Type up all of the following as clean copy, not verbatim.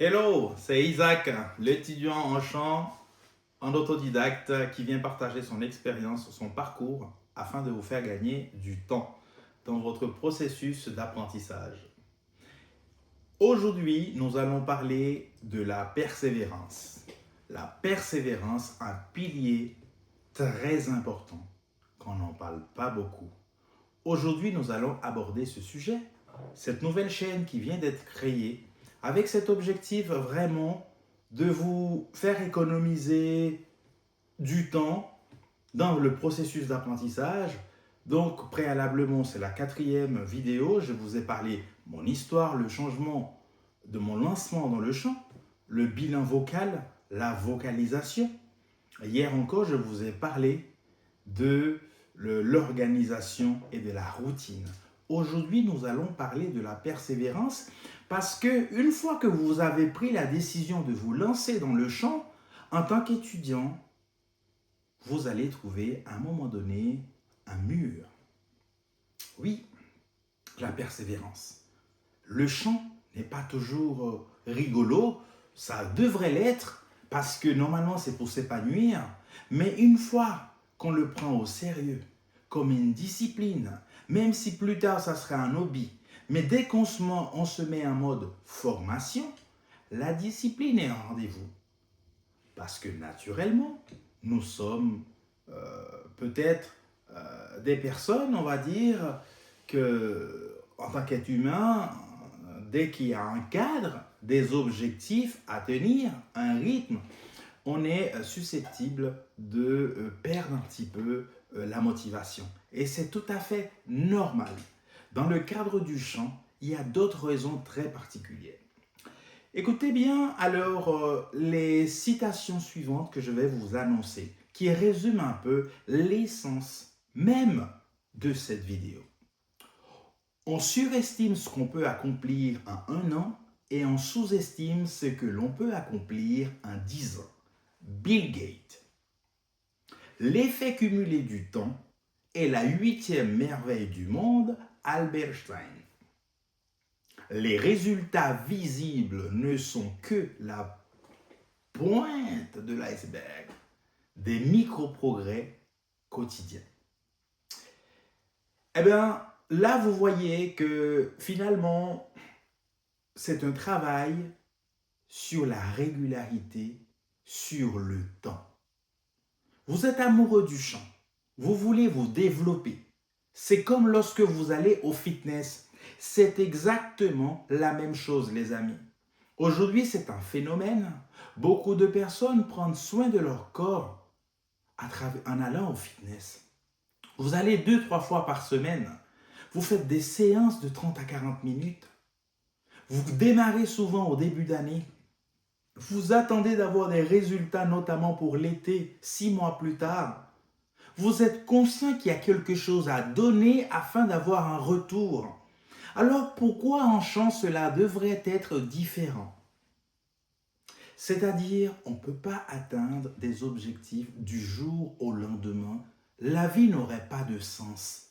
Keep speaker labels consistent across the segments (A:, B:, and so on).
A: Hello, c'est Isaac, l'étudiant en chant, en autodidacte qui vient partager son expérience, son parcours afin de vous faire gagner du temps dans votre processus d'apprentissage. Aujourd'hui, nous allons parler de la persévérance. La persévérance, un pilier très important qu'on n'en parle pas beaucoup. Aujourd'hui, nous allons aborder ce sujet, cette nouvelle chaîne qui vient d'être créée, avec cet objectif vraiment de vous faire économiser du temps dans le processus d'apprentissage. Donc, préalablement, c'est la quatrième vidéo. Je vous ai parlé de mon histoire, le changement de mon lancement dans le chant, le bilan vocal, la vocalisation. Hier encore, je vous ai parlé de l'organisation et de la routine. Aujourd'hui, nous allons parler de la persévérance parce que une fois que vous avez pris la décision de vous lancer dans le chant, en tant qu'étudiant, vous allez trouver à un moment donné un mur. Oui, la persévérance. Le chant n'est pas toujours rigolo, ça devrait l'être parce que normalement c'est pour s'épanouir, mais une fois qu'on le prend au sérieux, comme une discipline, même si plus tard ça sera un hobby, mais dès qu'on se met en mode formation, la discipline est en rendez-vous. Parce que naturellement, nous sommes peut-être des personnes, on va dire, que en tant qu'être humain, dès qu'il y a un cadre, des objectifs à tenir, un rythme, on est susceptible de perdre un petit peu la motivation. Et c'est tout à fait normal. Dans le cadre du chant, il y a d'autres raisons très particulières. Écoutez bien alors les citations suivantes que je vais vous annoncer, qui résument un peu l'essence même de cette vidéo. On surestime ce qu'on peut accomplir en un an et on sous-estime ce que l'on peut accomplir en 10 ans. Bill Gates. L'effet cumulé du temps est la 8e merveille du monde, Albert Einstein. Les résultats visibles ne sont que la pointe de l'iceberg des micro-progrès quotidiens. Eh bien, là, vous voyez que finalement, c'est un travail sur la régularité, sur le temps. Vous êtes amoureux du chant, vous voulez vous développer. C'est comme lorsque vous allez au fitness. C'est exactement la même chose, les amis. Aujourd'hui, c'est un phénomène. Beaucoup de personnes prennent soin de leur corps en allant au fitness. Vous allez 2-3 fois par semaine. Vous faites des séances de 30 à 40 minutes. Vous démarrez souvent au début d'année. Vous attendez d'avoir des résultats, notamment pour l'été, 6 mois plus tard. Vous êtes conscient qu'il y a quelque chose à donner afin d'avoir un retour. Alors pourquoi en chant cela devrait être différent? C'est-à-dire, on ne peut pas atteindre des objectifs du jour au lendemain. La vie n'aurait pas de sens.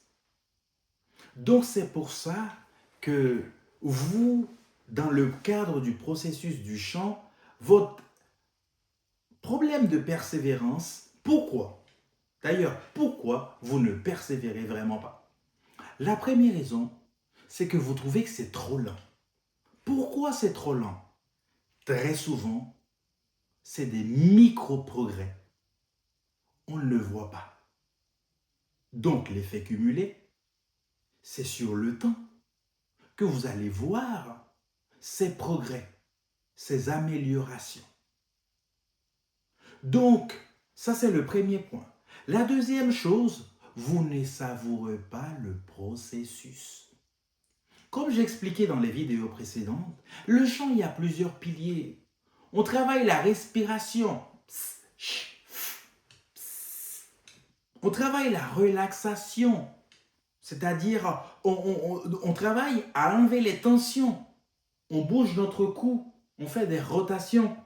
A: Donc c'est pour ça que vous, dans le cadre du processus du chant, votre problème de persévérance, pourquoi? D'ailleurs, pourquoi vous ne persévérez vraiment pas? La première raison, c'est que vous trouvez que c'est trop lent. Pourquoi c'est trop lent? Très souvent, c'est des micro-progrès. On ne le voit pas. Donc l'effet cumulé, c'est sur le temps que vous allez voir ces progrès, ces améliorations. Donc, ça c'est le premier point. La deuxième chose, vous ne savourez pas le processus. Comme j'expliquais dans les vidéos précédentes, le chant, il y a plusieurs piliers. On travaille la respiration. On travaille la relaxation. C'est-à-dire, on travaille à enlever les tensions. On bouge notre cou. On fait des rotations.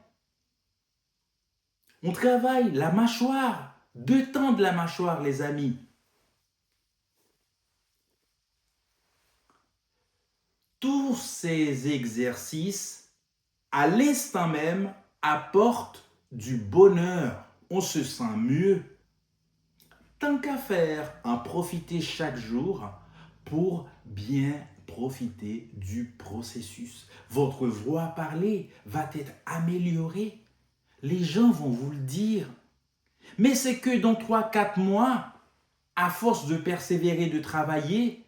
A: On travaille la mâchoire. Détendre la mâchoire, les amis. Tous ces exercices à l'instant même, apporte du bonheur. On se sent mieux. Tant qu'à faire, en profiter chaque jour pour bien profiter du processus. Votre voix parlée va être améliorée. Les gens vont vous le dire. Mais c'est que dans 3 4 mois, à force de persévérer, de travailler,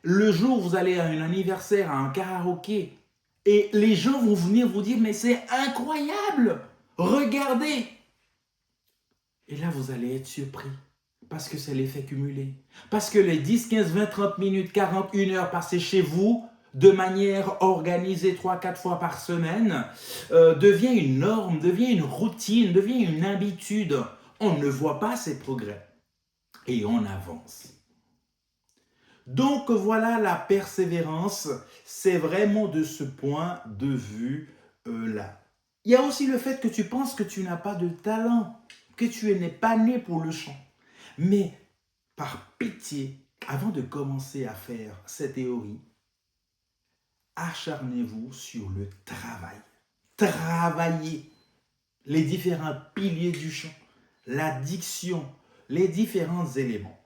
A: le jour où vous allez à un anniversaire, à un karaoké, et les gens vont venir vous dire, mais c'est incroyable, regardez. Et là, vous allez être surpris, parce que c'est l'effet cumulé. Parce que les 10, 15, 20, 30 minutes, 40, 1 heure passées chez vous, de manière organisée 3 4 fois par semaine, devient une norme, devient une routine, devient une habitude. On ne voit pas ces progrès et on avance. Donc voilà, la persévérance, c'est vraiment de ce point de vue-là. Il y a aussi le fait que tu penses que tu n'as pas de talent, que tu n'es pas né pour le chant. Mais par pitié, avant de commencer à faire cette théorie, acharnez-vous sur le travail. Travaillez les différents piliers du chant, la diction, les différents éléments.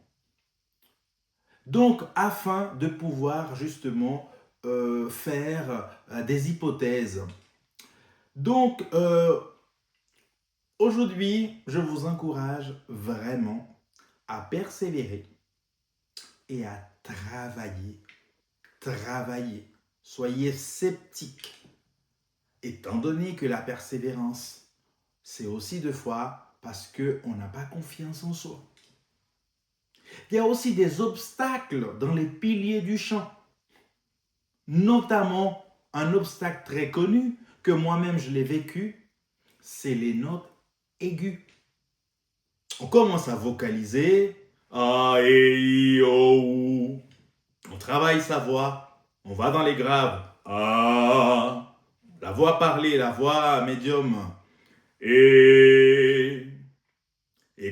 A: Donc, afin de pouvoir justement faire des hypothèses. Donc, aujourd'hui, je vous encourage vraiment à persévérer et à travailler. Travailler. Soyez sceptiques. Étant donné que la persévérance, c'est aussi deux fois parce qu'on n'a pas confiance en soi. Il y a aussi des obstacles dans les piliers du chant, notamment un obstacle très connu que moi-même je l'ai vécu, c'est les notes aiguës. On commence à vocaliser, a, e, i, o, u. On travaille sa voix, on va dans les graves, a, la voix parlée, la voix médium, et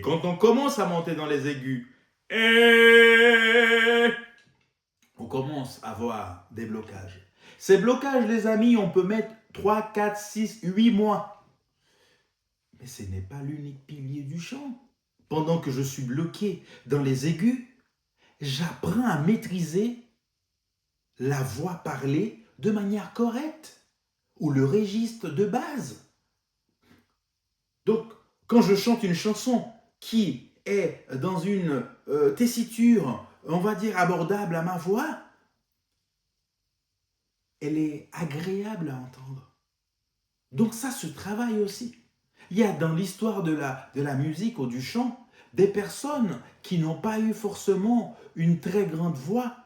A: quand on commence à monter dans les aigus, et on commence à avoir des blocages. Ces blocages, les amis, on peut mettre 3, 4, 6, 8 mois. Mais ce n'est pas l'unique pilier du chant. Pendant que je suis bloqué dans les aigus, j'apprends à maîtriser la voix parlée de manière correcte ou le registre de base. Donc, quand je chante une chanson qui est dans une tessiture, on va dire, abordable à ma voix, elle est agréable à entendre. Donc ça se travaille aussi. Il y a dans l'histoire de la musique ou du chant des personnes qui n'ont pas eu forcément une très grande voix,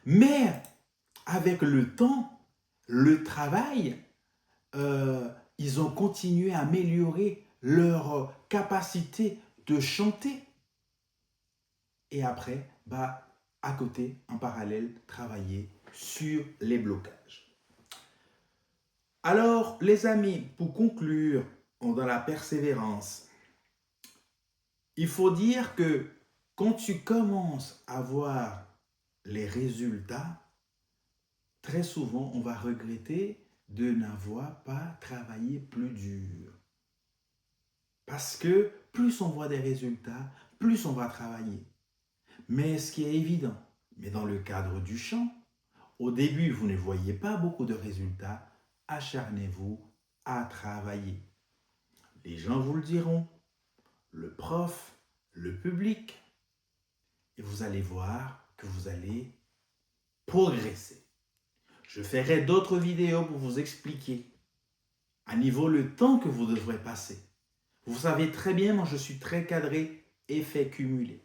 A: mais avec le temps, le travail, ils ont continué à améliorer leur capacité de chanter. Et après, à côté, en parallèle, travailler sur les blocages. Alors, les amis, pour conclure dans la persévérance, il faut dire que quand tu commences à voir les résultats, très souvent, on va regretter de n'avoir pas travaillé plus dur. Parce que plus on voit des résultats, plus on va travailler. Mais ce qui est évident, mais dans le cadre du chant, au début, vous ne voyez pas beaucoup de résultats, acharnez-vous à travailler. Les gens vous le diront, le prof, le public, et vous allez voir que vous allez progresser. Je ferai d'autres vidéos pour vous expliquer à niveau le temps que vous devrez passer. Vous savez très bien, moi je suis très cadré, effet cumulé.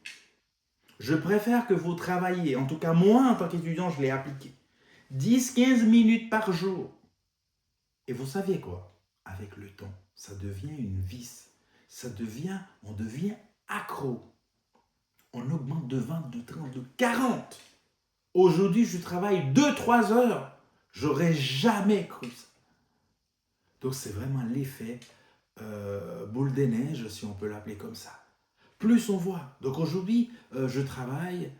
A: Je préfère que vous travailliez, en tout cas moi en tant qu'étudiant, je l'ai appliqué, 10-15 minutes par jour. Et vous savez quoi? Avec le temps, ça devient une vice. On devient accro. On augmente de 20, de 30, de 40. Aujourd'hui, je travaille 2-3 heures. J'aurais jamais cru ça. Donc c'est vraiment l'effet boule de neige, si on peut l'appeler comme ça. Plus on voit. Donc aujourd'hui, je travaille,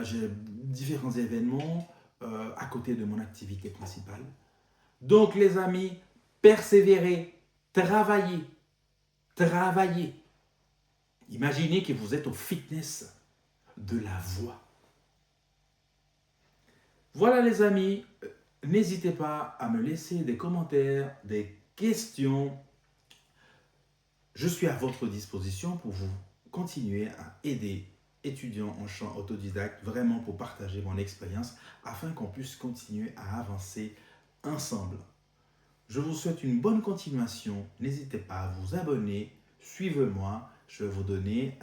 A: j'ai différents événements à côté de mon activité principale. Donc les amis, persévérer, travailler, travailler. Imaginez que vous êtes au fitness de la voix. Voilà les amis, n'hésitez pas à me laisser des commentaires, des questions. Je suis à votre disposition pour vous continuer à aider étudiants en chant autodidacte, vraiment pour partager mon expérience afin qu'on puisse continuer à avancer ensemble. Je vous souhaite une bonne continuation. N'hésitez pas à vous abonner. Suivez-moi. Je vais vous donner